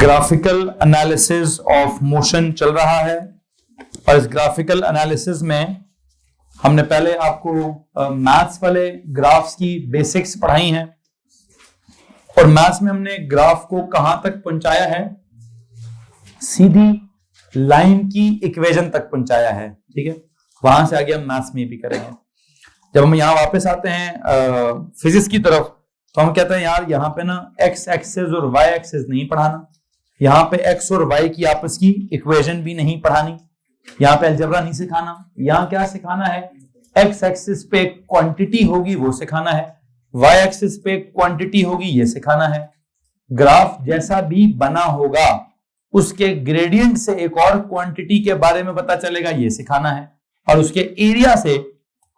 Graphical analysis of motion चल रहा है और इस ग्राफिकल एनालिसिस में हमने पहले आपको मैथ्स वाले ग्राफ्स की बेसिक्स पढ़ाई हैं और मैथ्स में हमने ग्राफ को कहां तक पहुंचाया है, सीधी लाइन की इक्वेशन तक पहुंचाया है। ठीक है, वहां से आगे हम मैथ्स में भी करेंगे। जब हम यहां वापस आते हैं फिजिक्स की तरफ तो हम कहते हैं यार यहाँ पे ना एक्स एक्सिस और वाई एक्सिस नहीं पढ़ाना, यहाँ पे एक्स और वाई की आपस की इक्वेशन भी नहीं पढ़ानी, यहाँ पे अलजेब्रा नहीं सिखाना। यहाँ क्या सिखाना है, एक्स एक्सिस पे क्वांटिटी होगी वो सिखाना है, वाई एक्सिस पे क्वांटिटी होगी ये सिखाना है। ग्राफ जैसा भी बना होगा उसके ग्रेडियंट से एक और क्वांटिटी के बारे में पता चलेगा ये सिखाना है, और उसके एरिया से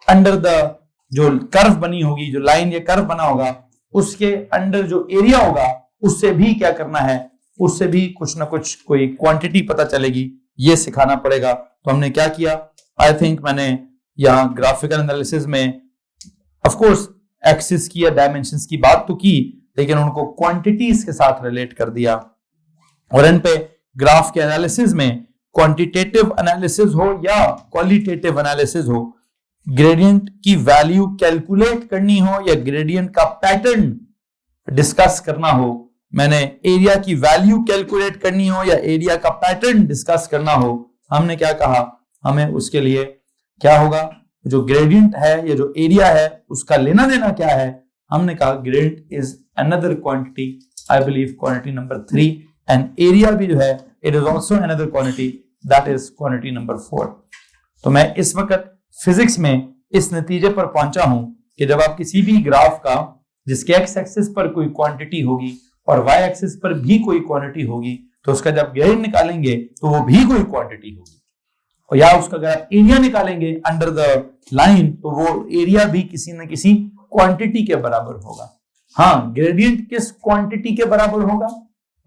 अंडर द जो कर्व बनी होगी, जो लाइन या कर्व बना होगा उसके अंडर जो एरिया होगा उससे भी क्या करना है, उससे भी कुछ ना कुछ कोई क्वांटिटी पता चलेगी, ये सिखाना पड़ेगा। तो हमने क्या किया, आई थिंक मैंने यहाँ ग्राफिकल एनालिसिस में ऑफ कोर्स एक्सिस की या डायमेंशंस की बात तो की, लेकिन उनको क्वांटिटीज के साथ रिलेट कर दिया। और इन पे ग्राफ के एनालिसिस में क्वांटिटेटिव एनालिसिस हो या क्वालिटेटिव एनालिसिस हो, ग्रेडियंट की वैल्यू कैलकुलेट करनी हो या ग्रेडियंट का पैटर्न डिस्कस करना हो, मैंने एरिया की वैल्यू कैलकुलेट करनी हो या एरिया का पैटर्न डिस्कस करना हो, हमने क्या कहा, हमें उसके लिए क्या होगा, जो ग्रेडियंट है या जो एरिया है उसका लेना देना क्या है। हमने कहा gradient is another quantity, I believe quantity number 3, and area भी जो है it is also another quantity, that is quantity number 4। तो मैं इस वक्त फिजिक्स में इस नतीजे पर पहुंचा हूं कि जब आप किसी भी ग्राफ का जिसके एक्स एक्सिस पर कोई क्वांटिटी होगी और वाई एक्सिस पर भी कोई क्वांटिटी होगी तो उसका जब ग्रेडियंट निकालेंगे तो वो भी कोई क्वांटिटी होगी, और या उसका अगर एरिया निकालेंगे अंडर द लाइन तो वो एरिया भी किसी न किसी क्वांटिटी के बराबर होगा। हाँ, ग्रेडियंट किस क्वांटिटी के बराबर होगा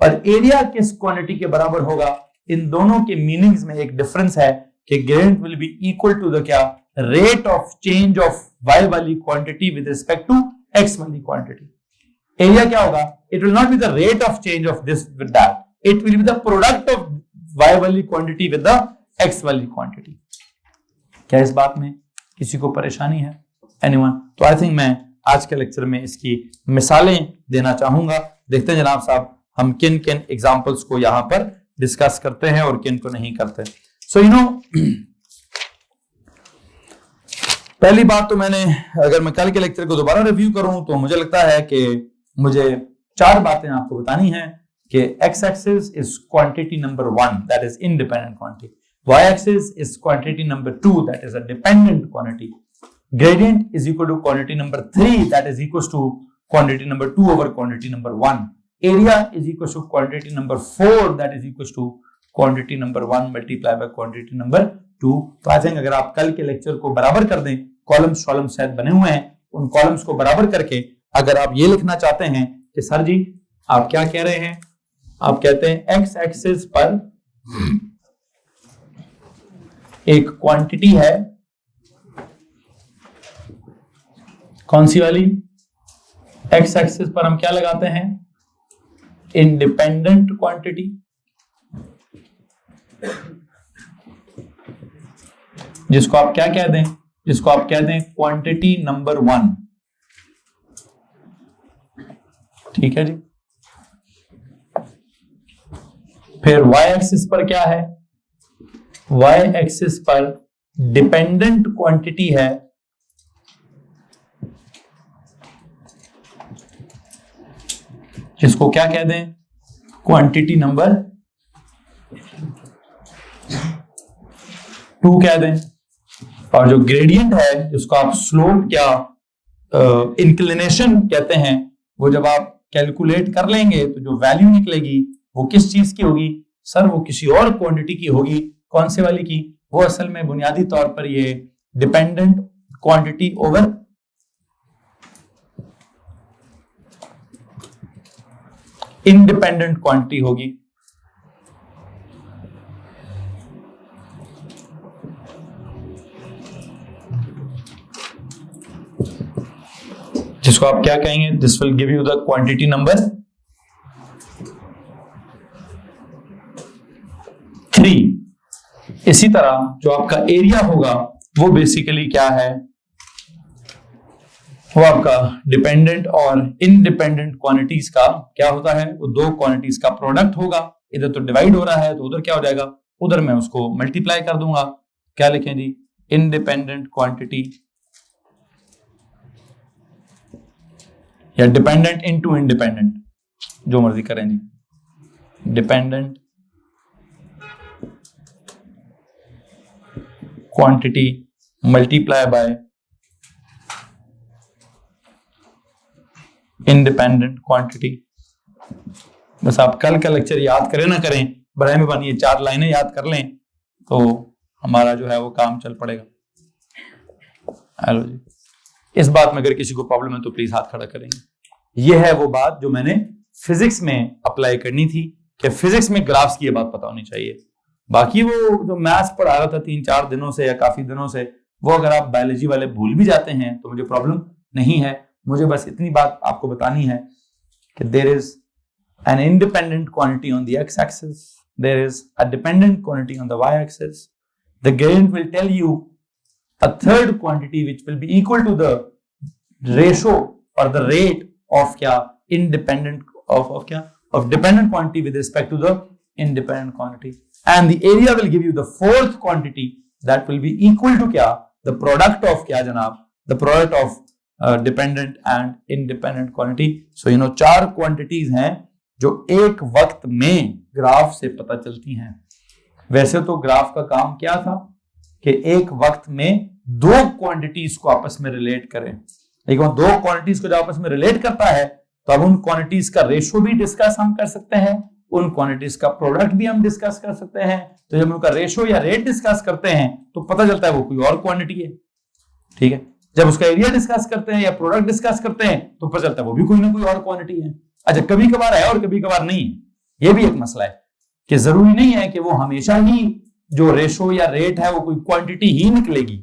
और एरिया किस क्वांटिटी के बराबर होगा, इन दोनों के मीनिंग्स में एक डिफरेंस है कि gradient will be equal to the क्या, rate of change of Y वाली quantity with respect to X वाली क्वांटिटी। एरिया क्या होगा, it will not be the rate of change of this with that, it will be the product of Y वाली quantity with the X वाली quantity. क्या इस बात में किसी को परेशानी है, एनीवन? तो आई थिंक मैं आज के लेक्चर में इसकी मिसालें देना चाहूंगा। देखते हैं जनाब साहब हम किन किन एग्जांपल्स को यहां पर डिस्कस करते हैं और किन को नहीं करते। सो यू नो, पहली बात तो मैंने, अगर मैं कल के लेक्चर को दोबारा रिव्यू करूं तो मुझे लगता है कि मुझे 4 बातें आपको बतानी है कि X axis is quantity number 1 that is independent quantity, Y axis is quantity number 2 that is a dependent quantity, gradient is equal to quantity number 3 that is equal to quantity number 2 over quantity number 1, area is equal to quantity number 4 that is equal to quantity number 1 multiply by quantity number 2। तो I think अगर आप कल के lecture को बराबर कर दें, columns columns शायद बने हुए हैं, उन कॉलम्स को बराबर करके अगर आप ये लिखना चाहते हैं कि सर जी आप क्या कह रहे हैं, आप कहते हैं एक्स एक्सिस पर एक क्वांटिटी है, कौन सी वाली, एक्स एक्सिस पर हम क्या लगाते हैं, इंडिपेंडेंट क्वांटिटी, जिसको आप क्या कह दें, जिसको आप कह दें क्वांटिटी नंबर 1। ठीक है जी। फिर y एक्सिस पर क्या है, y एक्सिस पर डिपेंडेंट क्वांटिटी है, जिसको क्या कह दें, क्वांटिटी नंबर 2 कह दें। और जो ग्रेडियंट है जिसको आप स्लोप या इंक्लिनेशन कहते हैं, वो जब आप कैलकुलेट कर लेंगे तो जो वैल्यू निकलेगी वो किस चीज की होगी, सर वो किसी और क्वांटिटी की होगी। कौन से वाली की, वो असल में बुनियादी तौर पर ये dependent quantity over independent quantity होगी। जिसको आप क्या कहेंगे, this will give you the quantity number इसी तरह जो आपका एरिया होगा वो बेसिकली क्या है, वो आपका डिपेंडेंट और इंडिपेंडेंट क्वांटिटीज का क्या होता है, वो दो क्वांटिटीज का प्रोडक्ट होगा। इधर तो डिवाइड हो रहा है तो उधर क्या हो जाएगा, उधर मैं उसको मल्टीप्लाई कर दूंगा। क्या लिखें जी, इंडिपेंडेंट क्वांटिटी या डिपेंडेंट इनटू इंडिपेंडेंट, जो मर्जी करें जी, dependent quantity multiply by independent quantity. बस आप कल का लेक्चर याद करें ना करें, बराए मेहरबानी ये 4 लाइनें याद कर लें तो हमारा जो है वो काम चल पड़ेगा। हेलो जी, इस बात में अगर किसी को प्रॉब्लम है तो प्लीज हाथ खड़ा करेंगे। ये है वो बात जो मैंने फिजिक्स में अप्लाई करनी थी कि फिजिक्स में ग्राफ्स की ये बात पता होनी चाहिए। बाकी वो जो मैथ्स पढ़ा रहा था 3-4 दिनों से या काफी दिनों से, वो अगर आप बायोलॉजी वाले भूल भी जाते हैं तो मुझे प्रॉब्लम नहीं है। मुझे बस इतनी बात आपको बतानी है कि there is an independent quantity on the x-axis, there is a dependent quantity on the y-axis. The gradient will tell you a third quantity which will be equal to the ratio or the rate of क्या independent of क्या of dependent quantity with respect to the independent quantity, and the area will give you the fourth quantity that will be equal to क्या the product of क्या जनाब, the product of dependent and independent quantity. So you know 4 quantities हैं जो एक वक्त में graph से पता चलती हैं। वैसे तो ग्राफ का काम क्या था कि एक वक्त में 2 क्वांटिटीज को आपस में रिलेट करें, लेकिन 2 क्वांटिटीज को जब आपस में रिलेट करता है तो अब उन क्वांटिटीज का रेशो भी डिस्कस हम कर सकते हैं, उन क्वांटिटीज का प्रोडक्ट भी हम डिस्कस कर सकते हैं। तो जब उनका रेशो या रेट डिस्कस करते हैं तो पता चलता है वो कोई और क्वांटिटी है, ठीक है। जब उसका एरिया डिस्कस करते हैं या प्रोडक्ट डिस्कस करते हैं तो पता चलता है वो भी कोई ना कोई और क्वांटिटी है। अच्छा, कभी कभार है और कभी कभार नहीं है, ये भी एक मसला है कि जरूरी नहीं है कि वो हमेशा ही जो रेशो या रेट है वो कोई क्वांटिटी ही निकलेगी,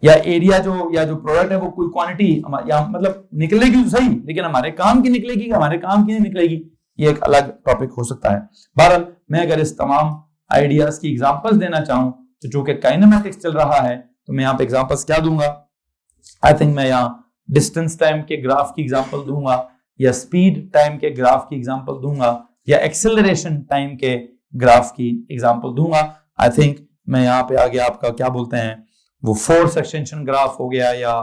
या एरिया जो प्रोडक्ट है वो कोई क्वांटिटी या मतलब निकलेगी तो सही, लेकिन हमारे काम की निकलेगी, हमारे काम की नहीं निकलेगी, ये एक अलग टॉपिक हो सकता है। बहरहाल मैं अगर इस तमाम आइडियाज की एग्जांपल्स देना चाहूं तो चूंकि काइनेमैटिक्स चल रहा है तो मैं यहाँ पे एग्जांपल्स क्या दूंगा, आई थिंक मैं यहाँ डिस्टेंस टाइम के ग्राफ की एग्जांपल दूंगा, या स्पीड टाइम के ग्राफ की एग्जांपल दूंगा, या एक्सेलरेशन टाइम के ग्राफ की एग्जांपल दूंगा। आई थिंक मैं यहाँ पे आगे आपका क्या बोलते हैं वो फोर्स एक्सटेंशन ग्राफ हो गया, या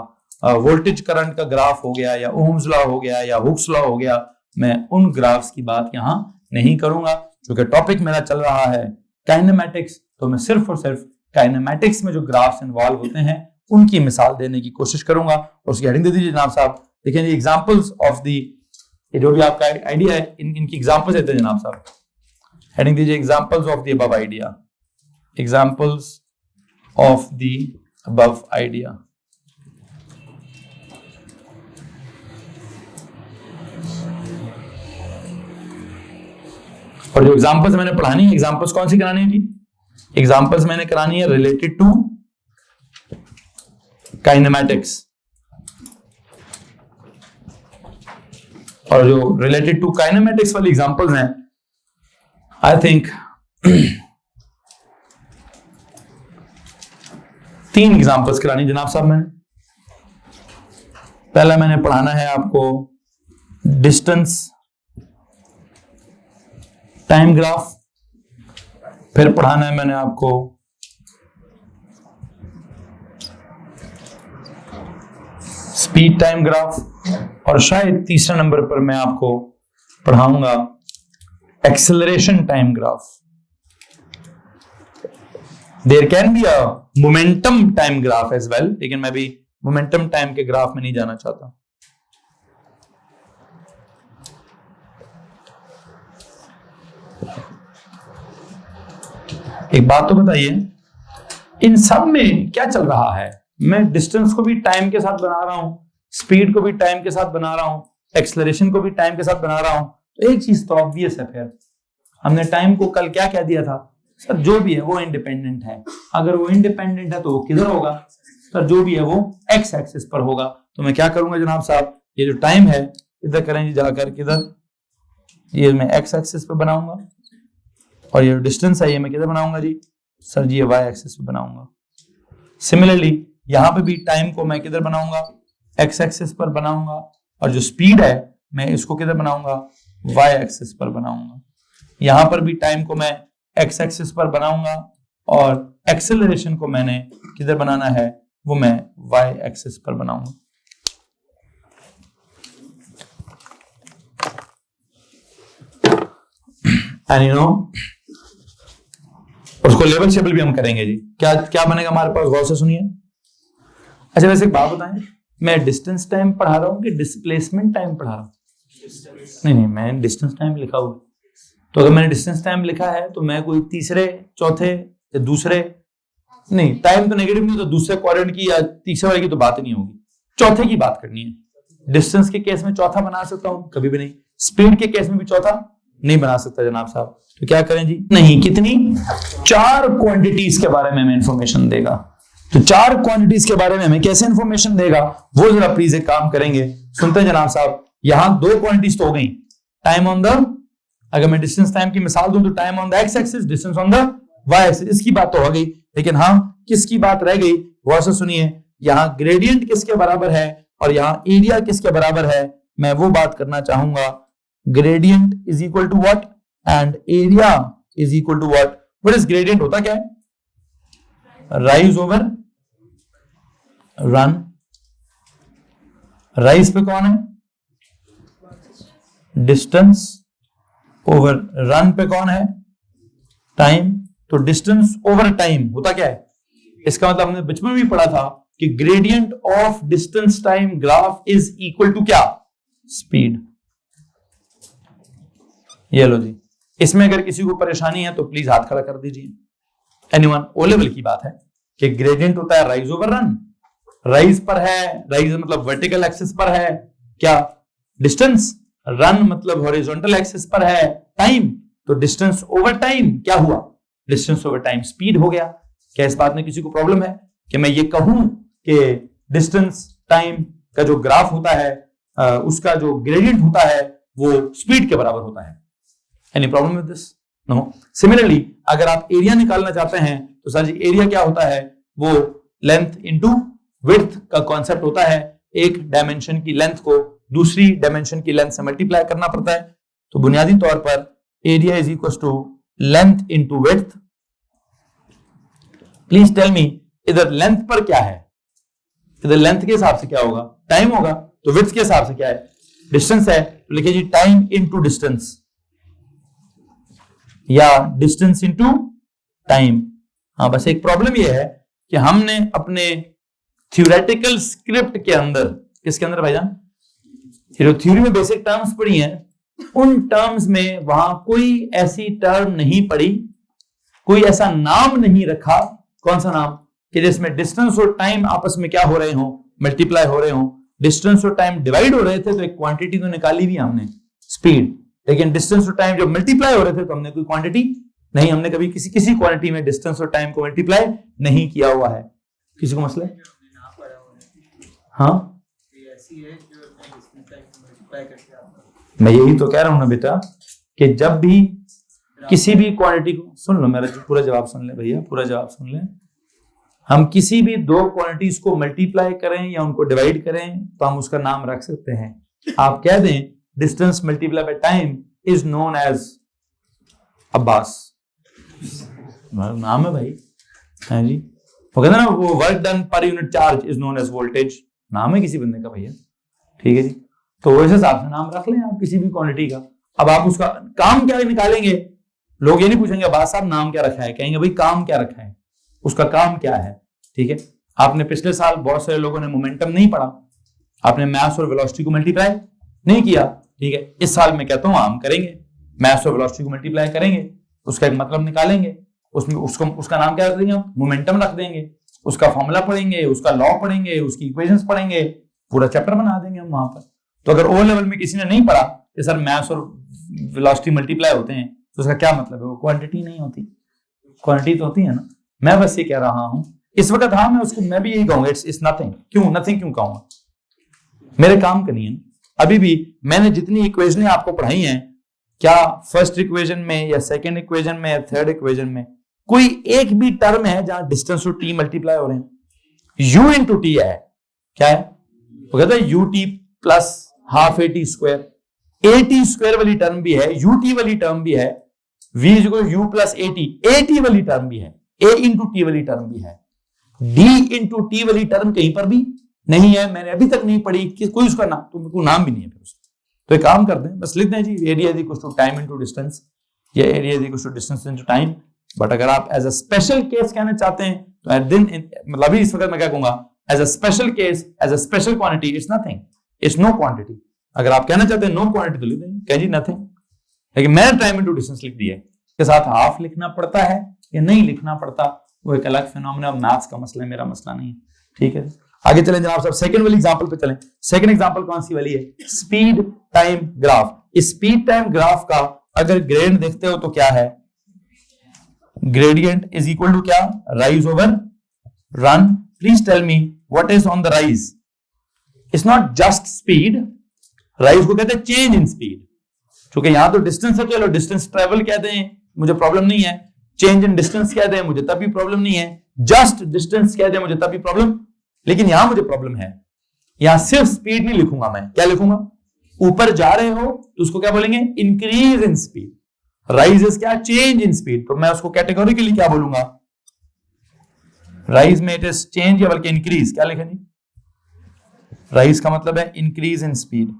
वोल्टेज करंट का ग्राफ हो गया, या ओम्स लॉ हो गया, या हुक्स लॉ हो गया, मैं उन ग्राफ्स की बात यहाँ नहीं करूंगा क्योंकि टॉपिक मेरा चल रहा है काइनेमैटिक्स। तो मैं सिर्फ और सिर्फ काइनेमैटिक्स में जो ग्राफ्स इन्वॉल्व होते हैं उनकी मिसाल देने की कोशिश करूंगा। और उसकी हेडिंग दे दीजिए जनाब साहब, देखिए एग्जांपल्स ऑफ द, जो भी आपका आइडिया है इनकी एग्जांपल्स देते हैं जनाब साहब, हेडिंग दीजिए examples of the above idea, examples of the above idea. और जो एग्जांपल्स मैंने पढ़ानी है, एग्जांपल्स कौन सी करानी है जी, एग्जांपल्स मैंने करानी है रिलेटेड टू काइनेमैटिक्स, और जो रिलेटेड टू काइनेमैटिक्स वाली एग्जांपल्स हैं आई थिंक 3 एग्जांपल्स करानी जनाब साहब। मैंने पहला मैंने पढ़ाना है आपको डिस्टेंस टाइम ग्राफ, फिर पढ़ाना है मैंने आपको स्पीड टाइम ग्राफ, और शायद तीसरा नंबर पर मैं आपको पढ़ाऊंगा acceleration time graph. There can be a momentum time graph as well, लेकिन मैं भी मोमेंटम टाइम के ग्राफ में नहीं जाना चाहता। एक बात तो बताइए, इन सब में क्या चल रहा है? मैं डिस्टेंस को भी टाइम के साथ बना रहा हूं, स्पीड को भी टाइम के साथ बना रहा हूं, एक्सेलरेशन को भी टाइम के साथ बना रहा हूं। तो एक चीज तो ऑब्वियस है, फिर हमने टाइम को कल क्या कह दिया था सर, जो भी है वो इंडिपेंडेंट है। अगर वो इंडिपेंडेंट है तो वो किधर होगा सर, जो भी है वो एक्स एक्सिस पर होगा। तो मैं क्या करूंगा जनाब साहब, ये जो टाइम है इधर करें जाकर किधर, ये मैं एक्स एक्सिस पर बनाऊंगा, और ये डिस्टेंस है ये मैं किधर बनाऊंगा जी, सर जी ये y एक्सिस पे बनाऊंगा। सिमिलरली यहां पे भी टाइम को मैं किधर बनाऊंगा, x एक्सिस पर बनाऊंगा, और जो स्पीड है मैं इसको किधर बनाऊंगा, y एक्सिस पर बनाऊंगा। यहां पर भी टाइम को मैं x एक्सिस पर बनाऊंगा और एक्सेलरेशन को मैंने किधर बनाना है, वो मैं y एक्सिस पर बनाऊंगा। एंड यू नो उसको लेवल शेबल भी हम करेंगे जी। क्या क्या बनेगा हमारे पास, गौर से सुनिए। अच्छा वैसे एक बात बताएं, मैं डिस्टेंस टाइम पढ़ा रहा हूँ कि डिस्प्लेसमेंट टाइम पढ़ा रहा हूँ? नहीं मैंने डिस्टेंस टाइम लिखा हुआ, तो अगर मैंने डिस्टेंस टाइम लिखा है तो मैं कोई तीसरे चौथे या दूसरे, नहीं टाइम तो नेगेटिव नहीं, तो दूसरे क्वाड्रेंट की या तीसरे वाले की तो बात नहीं होगी, चौथे की बात करनी है। डिस्टेंस के केस में चौथा बना सकता हूं, कभी भी नहीं। स्पीड के केस में भी चौथा नहीं बना सकता जनाब साहब। तो क्या करें जी, नहीं कितनी 4 क्वांटिटीज के बारे में हमें इंफॉर्मेशन देगा। तो 4 क्वांटिटीज के बारे में हमें कैसे इंफॉर्मेशन देगा, वो जरा प्लीज एक काम करेंगे, सुनते हैं जनाब साहब। यहां 2 क्वांटिटीज तो हो गई, टाइम ऑन द, अगर मैं डिस्टेंस टाइम की मिसाल दूं तो time on the X axis, distance on the Y axis, इसकी बात तो हो गई। लेकिन हाँ किसकी बात रह गई, गौर से सुनिए। यहां ग्रेडियंट किसके बराबर है और यहां एरिया किसके बराबर है, मैं वो बात करना चाहूंगा। Gradient is equal to what and area is equal to what. What is gradient, होता क्या है, राइज ओवर रन। राइज पे कौन है, डिस्टेंस, ओवर रन पे कौन है, टाइम। तो डिस्टेंस ओवर टाइम होता क्या है, इसका मतलब हमने बचपन में भी पढ़ा था कि gradient of distance time graph is equal to क्या, स्पीड। ये लो जी, इसमें अगर किसी को परेशानी है तो प्लीज हाथ खड़ा कर दीजिए। एनीवन, ओ लेवल की बात है कि ग्रेडियंट होता है राइज ओवर रन। राइज पर है, राइज मतलब वर्टिकल एक्सिस पर है क्या डिस्टेंस, रन मतलब हॉरिजॉन्टल एक्सिस पर है टाइम। तो डिस्टेंस ओवर टाइम क्या हुआ, डिस्टेंस ओवर टाइम स्पीड हो गया। क्या इस बात में किसी को प्रॉब्लम है कि मैं ये कहूं कि डिस्टेंस टाइम का जो ग्राफ होता है उसका जो ग्रेडियंट होता है वो स्पीड के बराबर होता है? Any problem with this? No. Similarly अगर आप एरिया निकालना चाहते हैं तो सर जी एरिया क्या होता है, वो लेंथ इनटू विड्थ का कॉन्सेप्ट होता है। एक डायमेंशन की लेंथ को दूसरी डायमेंशन की लेंथ से मल्टीप्लाई करना पड़ता है। तो बुनियादी तौर पर area is equal to length into width. Please tell me इधर लेंथ पर क्या है, इधर लेंथ के हिसाब से क्या होगा, टाइम होगा। तो विड्थ के हिसाब से क्या है, डिस्टेंस है। तो लिखिए जी टाइम इनटू डिस्टेंस या डिस्टेंस इनटू टाइम। हाँ बस एक प्रॉब्लम यह है कि हमने अपने थ्योरेटिकल स्क्रिप्ट के अंदर, किसके अंदर भाईजान, जो थ्योरी में बेसिक टर्म्स पढ़ी हैं, उन टर्म्स में वहां कोई ऐसी टर्म नहीं पढ़ी, कोई ऐसा नाम नहीं रखा। कौन सा नाम, कि जिसमें डिस्टेंस और टाइम आपस में क्या हो रहे हो, मल्टीप्लाई हो रहे हो। डिस्टेंस और टाइम डिवाइड हो रहे थे तो एक क्वांटिटी तो निकाली भी हमने, स्पीड। लेकिन डिस्टेंस और टाइम जब मल्टीप्लाई हो रहे थे तो हमने कोई क्वांटिटी नहीं, हमने कभी किसी क्वांटिटी में डिस्टेंस और टाइम को मल्टीप्लाई नहीं किया हुआ है। किसी को मसला है? हाँ मैं यही तो कह रहा हूं ना बेटा कि जब भी किसी भी क्वांटिटी को, सुन लो मेरा पूरा जवाब सुन ले भैया, पूरा जवाब सुन ले। हम किसी भी 2 क्वांटिटीज को मल्टीप्लाई करें या उनको डिवाइड करें तो हम उसका नाम रख सकते हैं। आप कह दें distance multiply by time is known as Abbas, नाम है भाई, है जी। वो कहते ना वो work done per unit charge is known as voltage, नाम है किसी बंदे का भैया, ठीक है जी। तो इस हिसाब से नाम रख लें आप किसी भी क्वांटिटी का। अब आप उसका काम क्या निकालेंगे, लोग ये नहीं पूछेंगे बात साहब नाम क्या रखा है, कहेंगे भाई काम क्या रखा है, उसका काम क्या है, ठीक है। आपने पिछले साल बहुत सारे लोगों ने मोमेंटम नहीं पढ़ा, आपने मास और वेलोसिटी को मल्टीप्लाई नहीं किया, ठीक है। इस साल मैं कहता हूं हम करेंगे, मास और वेलोसिटी को मल्टीप्लाई करेंगे, उसका एक मतलब निकालेंगे, उसमें उसका नाम क्या रख देंगे, मोमेंटम रख देंगे, उसका फॉर्मूला पढ़ेंगे, उसका लॉ पढ़ेंगे, उसकी इक्वेशंस पढ़ेंगे, पूरा चैप्टर बना देंगे हम वहां पर। तो अगर ओ लेवल में किसी ने नहीं पढ़ा कि सर मास और वेलोसिटी मल्टीप्लाई होते हैं तो उसका क्या मतलब है, वो क्वांटिटी नहीं होती, क्वांटिटी तो होती है ना। मैं बस ये कह रहा हूं इस वक्त, हाँ मैं भी यही कहूंगा इट्स नथिंग। क्यों नथिंग क्यों कहूंगा, मेरे काम का नहीं है। अभी भी मैंने जितनी इक्वेशन आपको पढ़ाई हैं, क्या फर्स्ट इक्वेशन में या सेकंड इक्वेशन में या थर्ड इक्वेशन में कोई एक भी टर्म है जहां डिस्टेंस टू टी मल्टीप्लाई हो रहे हैं? u इंटू टी है, क्या है वो कहता है U T plus half A T square. A T square वाली टर्म भी है, यू टी वाली टर्म भी है, v is equal you plus A T वाली टर्म भी है, a इंटू टी वाली टर्म भी है, d इंटू टी वाली टर्म कहीं पर भी नहीं है, मैंने अभी तक नहीं पढ़ी कि कोई उसका नाम, तो कोई नाम भी नहीं है फिर उसका। तो एक काम करते हैं, बस लिख दें जी area is equal to time into distance, या area is equal to distance into time. But अगर आप एज अ स्पेशल केस कहना चाहते हैं तो एट दिन, मतलब अभी इस वक्त मैं क्या कहूंगा, as a special case, as a special quantity, it's nothing, it's no quantity. अगर आप कहना चाहते हैं नो क्वांटिटी तो लिख दें, कह जी नथिंग, लेकिन मैंने टाइम इनटू डिस्टेंस लिख दिया है, इसके साथ हाफ लिखना पड़ता है या नहीं लिखना पड़ता वो एक अलग फिनोमेना, मैथ्स का मसला है, मेरा मसला नहीं है। ठीक है, आगे चलें जनाब साहब, सेकंड वाली एग्जांपल पे चलें। सेकंड एग्जांपल कौन सी वाली है? Speed time graph. इस स्पीड टाइम ग्राफ का अगर ग्रेडियंट देखते हो तो क्या है? ग्रेडियंट इज इक्वल टू क्या? Rise over run. Please tell me what is on the rise? It's not just speed, rise को कहते हैं चेंज इन स्पीड। क्योंकि यहां तो डिस्टेंस है, चलो डिस्टेंस ट्रेवल कहते हैं, मुझे प्रॉब्लम नहीं है। चेंज इन डिस्टेंस कहते हैं, मुझे तब भी प्रॉब्लम नहीं है। जस्ट डिस्टेंस कहते हैं, मुझे तब भी प्रॉब्लम, लेकिन यहां मुझे प्रॉब्लम है, यहां सिर्फ स्पीड नहीं लिखूंगा मैं, क्या लिखूंगा? ऊपर जा रहे हो तो उसको क्या बोलेंगे? Increase in speed. Rise is क्या? चेंज इन स्पीड, तो मैं उसको कैटेगोरिकली क्या बोलूंगा? राइज में इट इज चेंज या बल्कि इंक्रीज, क्या लिखें जी? राइज का मतलब है increase in speed,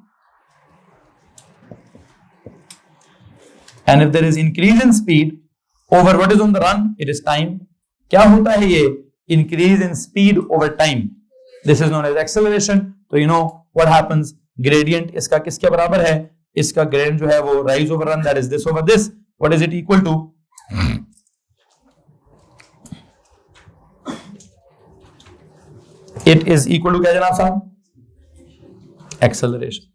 and if there is increase in speed over what is on the run, it is time. क्या होता है ये? Increase in speed over time, this is known as acceleration. तो you know what happens, gradient इसका किसके बराबर है? इसका ग्रेडियंट जो है वो rise over run, that is this over this, what is it equal to? It is equal to क्या जनाब साहब? Acceleration.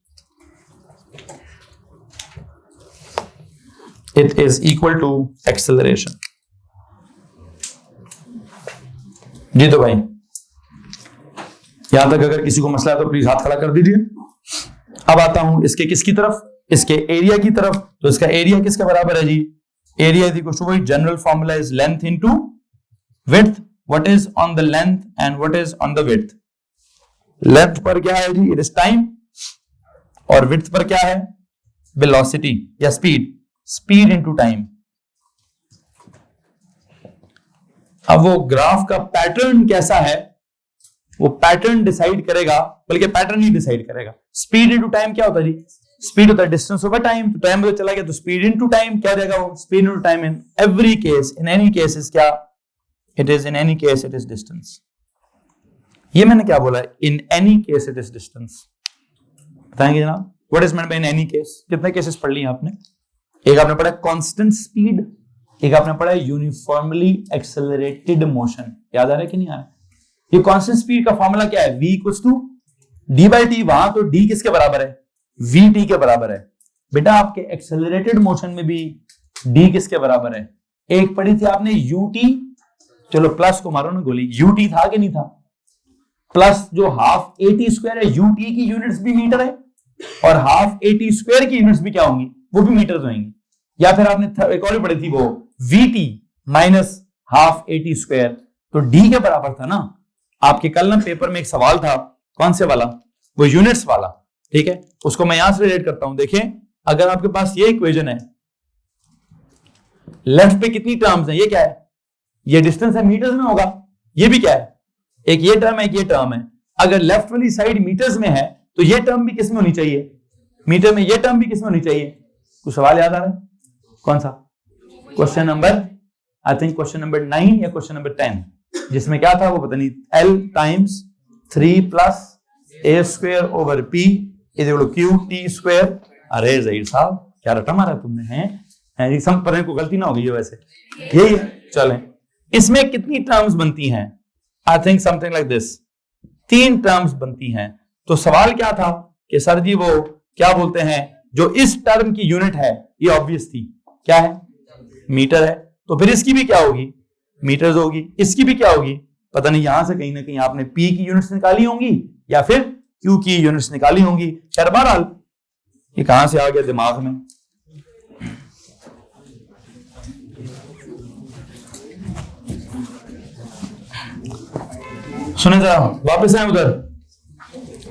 It is equal to acceleration. जी तो भाई यहां तक अगर किसी को मसला है तो प्लीज हाथ खड़ा कर दीजिए। अब आता हूं इसके किसकी तरफ? इसके एरिया की तरफ। तो इसका एरिया किसके बराबर है जी? एरिया इज इक्वल टू, वही general formula is length into width. What is on the length and what is on the width? Length पर क्या है जी? इट इज टाइम, और विड्थ पर क्या है? वेलोसिटी या स्पीड। Speed into time. अब वो ग्राफ का पैटर्न कैसा है, वो पैटर्न डिसाइड करेगा, बल्कि पैटर्न ही डिसाइड करेगा। स्पीड इनटू टाइम क्या होता है जी? स्पीड होता है डिस्टेंस ओवर टाइम, तो टाइम चला गया तो स्पीड इनटू टाइम क्या हो जाएगा? वो speed into time in every case, in any case is क्या? It is in any case it is distance. ये मैंने क्या बोला? In any case it is distance. बताएंगे जनाब what is meant by in any case? कितने cases पढ़ लिए आपने? एक आपने पढ़ा कांस्टेंट स्पीड, एक आपने पढ़ा यूनिफॉर्मली एक्सेलरेटेड मोशन। याद आ रहा है कि नहीं आ रहा? ये कांस्टेंट स्पीड का फॉर्मूला क्या है? v equals to D by T. वहां तो d किसके बराबर है? vt के बराबर है। बेटा आपके एक्सेलरेटेड मोशन में भी d किसके बराबर है? एक पढ़ी थी आपने ut, चलो प्लस को मारो ना गोली, ut था कि नहीं था? प्लस जो हाफ at स्क्वायर है, ut की यूनिट्स भी मीटर है, और हाफ at स्क्वायर की यूनिट्स भी क्या होंगी? वो भी मीटर होंगी। या फिर आपने एक और पढ़ी थी वो vt minus half at square, तो d के बराबर था ना। आपके कल ना पेपर में एक सवाल था, कौन से वाला? वो यूनिट्स वाला। ठीक है, उसको मैं यहां से रिलेट करता हूं। देखें, अगर आपके पास ये इक्वेशन है, लेफ्ट पे कितनी टर्म्स हैं? ये क्या है? ये डिस्टेंस है, मीटर्स में होगा। ये भी क्या है? एक ये टर्म है, एक ये टर्म है। अगर लेफ्ट वाली साइड मीटर्स में है तो ये टर्म भी किस में होनी चाहिए? मीटर में। ये टर्म भी किस में होनी चाहिए? कुछ सवाल याद आ रहा है? कौन सा? Question number, I think question number 9 या क्वेश्चन नंबर 10, जिसमें क्या था वो पता नहीं, L times 3 plus a square over p is equal to qt square. अरे जहीर साहब क्या रटा मारा तुमने, हैं? सम पर को गलती ना होगी ये, वैसे यही है। चलें, इसमें कितनी टर्म्स बनती हैं? I think something like this, 3 terms बनती हैं। तो सवाल क्या था कि सर जी वो क्या बोलते हैं, जो इस टर्म की यूनिट है, ये ऑब्वियस थी, क्या है? मीटर है। तो फिर इसकी भी क्या होगी? मीटर्स होगी। इसकी भी क्या होगी? पता नहीं, यहां से कहीं ना कहीं आपने p की यूनिट्स निकाली होंगी या फिर q की यूनिट्स निकाली होंगी। खैर बहरहाल ये कहां से आ गया दिमाग में? सुने जरा, वापस आए उधर,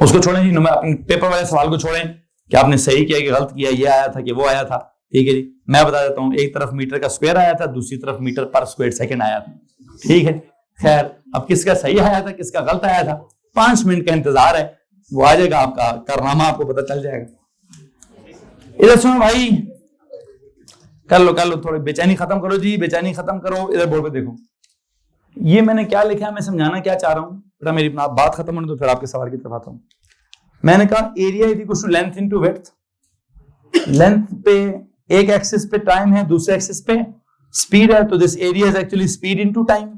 उसको छोड़ें जी, अपने पेपर वाले सवाल को छोड़ें कि आपने सही किया कि गलत किया, ये आया था कि वो आया था। ठीक है जी, मैं बता देता हूँ, एक तरफ मीटर का स्क्वायर आया था, दूसरी तरफ मीटर पर स्क्वायर सेकंड आया था। ठीक है, खैर अब किसका सही आया था किसका गलत आया था, 5 मिनट का इंतजार है, वो आ जाएगा, आपका कारनामा आपको पता चल जाएगा। इधर सुनो भाई, कर लो थोड़ी बेचैनी खत्म करो जी, बेचैनी खत्म करो। इधर बोर्ड पे देखो, ये मैंने क्या लिखा है, मैं समझाना क्या चाह रहा हूं बेटा, मेरी बात खत्म होने तो फिर आपके सवाल की तरफ आता हूं। मैंने कहा area is equal to length into width. Length पे एक एक्सिस पे टाइम है, दूसरे एक्सिस पे स्पीड है, तो this area is actually speed into time.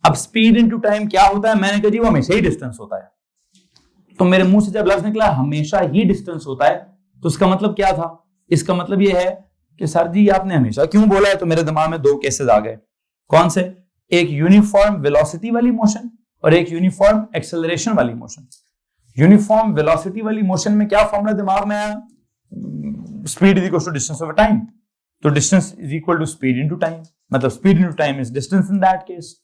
अब स्पीड इनटू टाइम क्या होता है, मैंने कहा जी वो हमेशा ही डिस्टेंस होता है। तो मेरे मुंह से जब लफ्ज निकला हमेशा ही डिस्टेंस होता है, तो इसका मतलब क्या था, इसका मतलब ये है कि सर जी आपने हमेशा क्यों बोला है, तो मेरे दिमाग में 2 केसेस आ गए। कौन से, एक यूनिफॉर्म वेलोसिटी वाली मोशन और एक यूनिफॉर्म एक्सेलरेशन वाली मोशन। यूनिफॉर्म वेलोसिटी वाली मोशन में क्या फॉर्मूला दिमाग में आया, speed is equal to distance over time, तो distance is equal to speed into time, मतलब speed into time is distance in that case.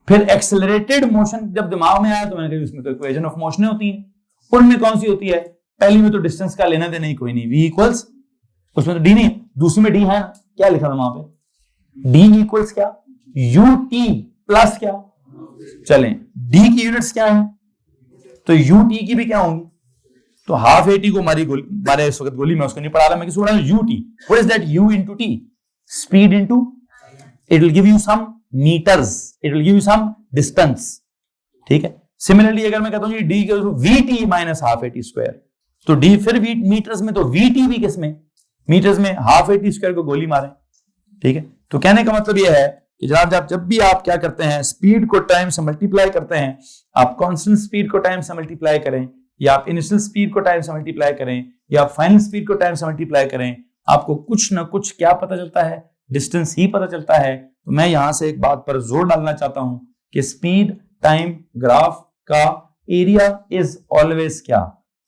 फिर एक्सेलरेटेड मोशन जब दिमाग में आया तो मैंने कहा इसमें तो इक्वेशन ऑफ मोशन होती है, उनमें कौन सी होती है, पहली में तो डिस्टेंस का लेना देना ही कोई नहीं, v इक्वल्स, उसमें तो d नहीं, दूसरी में d है ना, क्या लिखा था वहां पे, d इक्वल्स क्या, ut प्लस क्या, चलें d की यूनिट्स क्या है, तो ut की भी क्या होंगी, तो हाफ at को मारे इस वक्त गोली में उसको नहीं पढ़ा रहा मैं, किसी ut, what is that, u into t, speed into, it will give you some meters, it will give you some distance। ठीक है, सिमिलरली अगर मैं कहता हूं d vt minus half at square, तो d फिर मीटर्स में, तो vt भी किस में, मीटर्स में, हाफ at स्क्वायर को गोली मारे। ठीक है, तो कहने का मतलब यह है कि जब भी आप क्या करते हैं, स्पीड को टाइम से मल्टीप्लाई करते हैं, आप कांस्टेंट स्पीड को टाइम से मल्टीप्लाई करें, या आप इनिशियल स्पीड को टाइम से मल्टीप्लाई करें, या आप फाइनल स्पीड को टाइम से मल्टीप्लाई करें, आपको कुछ ना कुछ क्या पता चलता है, डिस्टेंस ही पता चलता है। तो मैं यहां से एक बात पर जोर डालना चाहता हूं कि स्पीड टाइम ग्राफ का एरिया इज ऑलवेज क्या,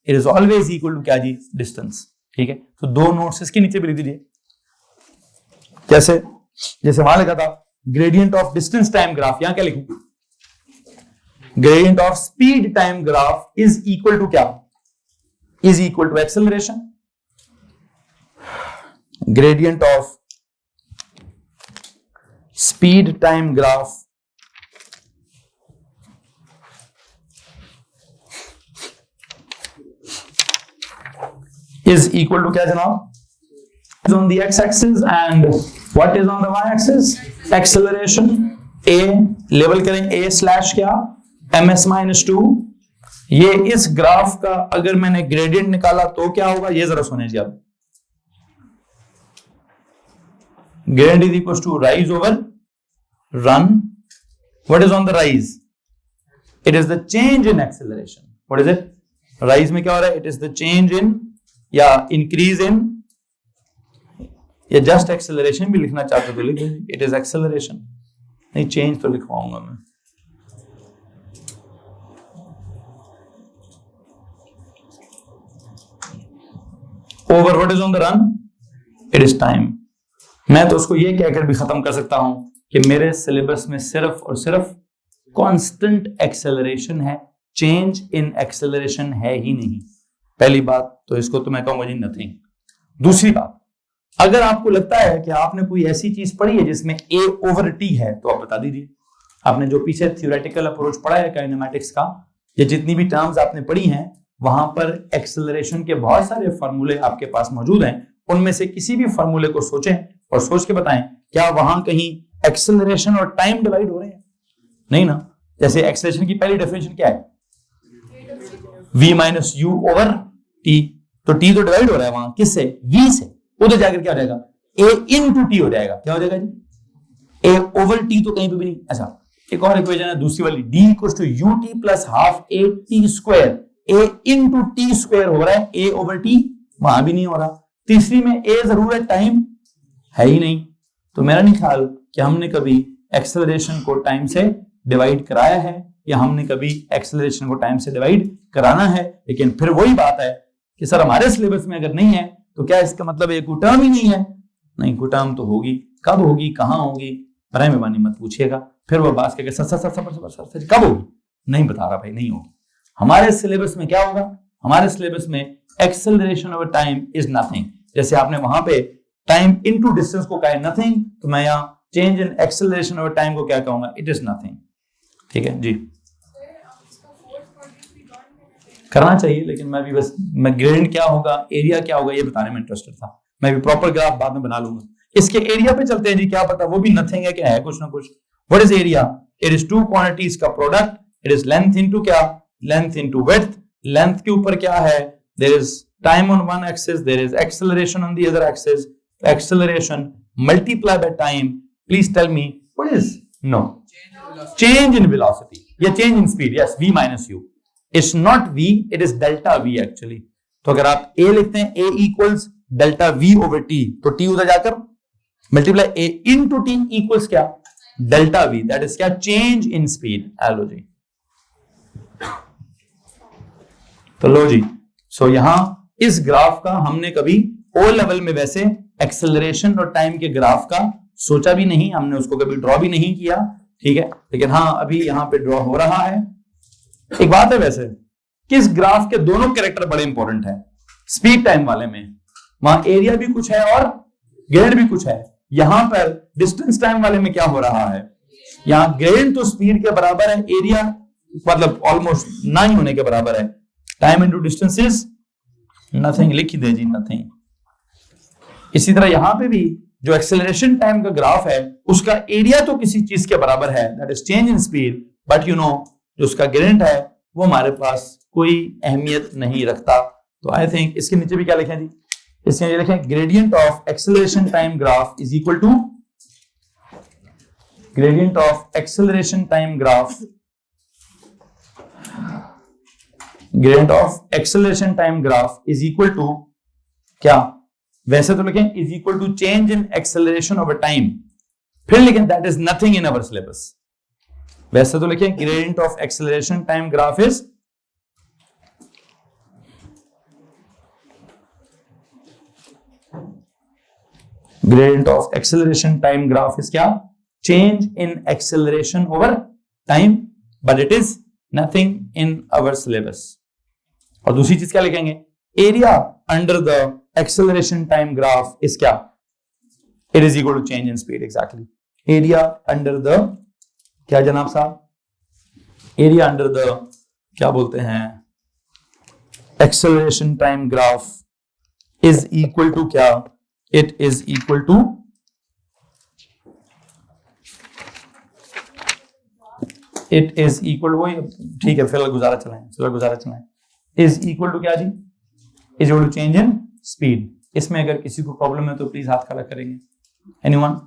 it is always equal to क्या जी, डिस्टेंस। ठीक है, तो 2 नोट्स इसके नीचे भी लिख दीजिए, कैसे, जैसे वहां लिखा था gradient of distance time graph, यहां क्या लिखूं, gradient of speed time graph is equal to क्या, is equal to acceleration. Gradient of speed time graph is equal to क्या जनाब, is on the x-axis and what is on the y-axis, acceleration। a label करें a slash क्या, ms minus 2। ये इस graph का अगर मैंने ग्रेडियंट निकाला तो क्या होगा, ये जरा सुने जी आप, gradient is equal to rise over run. What is on the rise, it is the change in acceleration. What is it, rise में क्या हो रहा है, it is the change in या इंक्रीज इन, या जस्ट एक्सेलरेशन भी लिखना चाहते तो लिख दीजिए, इट इज एक्सेलरेशन, नहीं चेंज तो लिखवाऊंगा मैं। Over what is on the run, it is time. मैं तो उसको ये कहकर भी खत्म कर सकता हूं कि मेरे सिलेबस में सिर्फ और सिर्फ कांस्टेंट एक्सेलरेशन है, चेंज इन एक्सेलरेशन है ही नहीं। पहली बात तो इसको तो मैं कहूंगा जी नथिंग। दूसरी बात, अगर आपको लगता है कि आपने कोई ऐसी चीज पढ़ी है जिसमें a ओवर t है तो आप बता दीजिए। आपने जो पीछे थ्योरेटिकल अप्रोच पढ़ा है काइनेमैटिक्स का, या जितनी भी टर्म्स आपने पढ़ी हैं, वहां पर एक्सेलरेशन के बहुत सारे फॉर्मूले आपके पास मौजूद हैं। उनमें से किसी भी फॉर्मूले को सोचें और सोच के बताएं क्या वहां कहीं एक्सेलरेशन और टाइम डिवाइड हो रहे हैं, नहीं ना। जैसे एक्सेलरेशन की पहली डेफिनेशन क्या है, v minus you over T, तो t तो डिवाइड हो रहा है वहां किससे, v से, उधर जाकर क्या हो जाएगा, a इनटू t हो जाएगा। क्या हो जाएगा जी, a ओवर t तो कहीं पे भी नहीं। अच्छा, एक और इक्वेशन है दूसरी वाली, d equals to ut plus half a t square, a into t square हो रहा है, a ओवर t वहां भी नहीं हो रहा। तीसरी में a जरूर है, टाइम है ही नहीं। तो मेरा नहीं ख्याल कि हमने कभी एक्सेलरेशन को टाइम से डिवाइड कराया है, या हमने कभी एक्सेलरेशन को टाइम से डिवाइड कराना है। लेकिन फिर वही बात है कि सर हमारे सिलेबस में अगर नहीं है तो क्या इसका मतलब एक टर्म ही नहीं है, नहीं कोई टर्म तो होगी। कब होगी, कहां होगी, बराए मेहरबानी मत पूछिएगा। फिर वो बात कहेगा सर कब होगी, नहीं बता रहा भाई, नहीं होगी। हमारे सिलेबस में क्या होगा, हमारे सिलेबस में acceleration over time is nothing. जैसे आपने वहां पे टाइम इनटू डिस्टेंस को कहा है नथिंग, तो मैं यहाँ change in acceleration over time को क्या कहूंगा, इट इज नथिंग। ठीक है जी, करना चाहिए, लेकिन मैं भी बस मैं ग्रेडियंट क्या होगा, एरिया क्या होगा, ये बताने में इंटरेस्टेड था। मैं भी प्रॉपर ग्राफ बाद में बना लूंगा। इसके एरिया पे चलते हैं जी, क्या पता वो भी नथिंग है, क्या है कुछ ना कुछ। What is area? It is two quantities का product. It is length into क्या, लेंथ इनटू विड्थ। लेंथ के ऊपर क्या है, there is time on one axis, there is acceleration on the other axis. Acceleration multiply by time. Please tell me what is, no, change in velocity या change in speed. Yes, v minus u। It's not v, it is delta v actually. तो अगर आप a लिखते हैं, a equals delta v over t, तो t उधर जाकर multiply a into t equals क्या, डेल्टा v, दैट इज क्या, चेंज इन स्पीड। लो जी, तो लो जी, सो यहां इस ग्राफ का हमने कभी ओ लेवल में वैसे एक्सेलरेशन और टाइम के ग्राफ का सोचा भी नहीं, हमने उसको कभी ड्रॉ भी नहीं किया। ठीक है, लेकिन हाँ अभी यहां पे ड्रॉ हो रहा है। एक बात है वैसे, किस ग्राफ के दोनों कैरेक्टर बड़े इंपॉर्टेंट है। स्पीड टाइम वाले में वहां एरिया भी कुछ है और ग्रेड भी कुछ है। यहां पर डिस्टेंस टाइम वाले में क्या हो रहा है, यहां ग्रेड तो स्पीड के बराबर है, एरिया मतलब ऑलमोस्ट ना ही होने के बराबर है। Time into distance is nothing, लिख ही दे जी, नथिंग। इसी तरह यहां पे भी जो एक्सेलरेशन टाइम का ग्राफ है उसका एरिया तो किसी चीज के बराबर है, that is change in speed, but you know जो उसका ग्रेडियंट है वो हमारे पास कोई अहमियत नहीं रखता। तो आई थिंक इसके नीचे भी क्या लिखें जी, इसके नीचे लिखें gradient of acceleration time graph is equal to gradient of acceleration time graph, gradient of acceleration time graph is equal to क्या, वैसे तो लिखें is equal to change in acceleration over time, फिर लिखें that is nothing in our syllabus. वैसे तो लिखें gradient of acceleration time graph is gradient of acceleration time graph is क्या, change in acceleration over time, but it is nothing in our syllabus. और दूसरी चीज क्या लिखेंगे, area under the acceleration time graph is क्या, it is equal to change in speed. Exactly, area under the क्या जनाब साहब, एरिया अंडर द क्या बोलते हैं, acceleration time graph is equal to क्या, it is equal to it is equal वही, ठीक है फिलहाल गुजारा चलाएं, इज इक्वल टू क्या जी, is equal to change in speed. इसमें अगर किसी को प्रॉब्लम है तो प्लीज हाथ खड़ा करेंगे। एनीवन?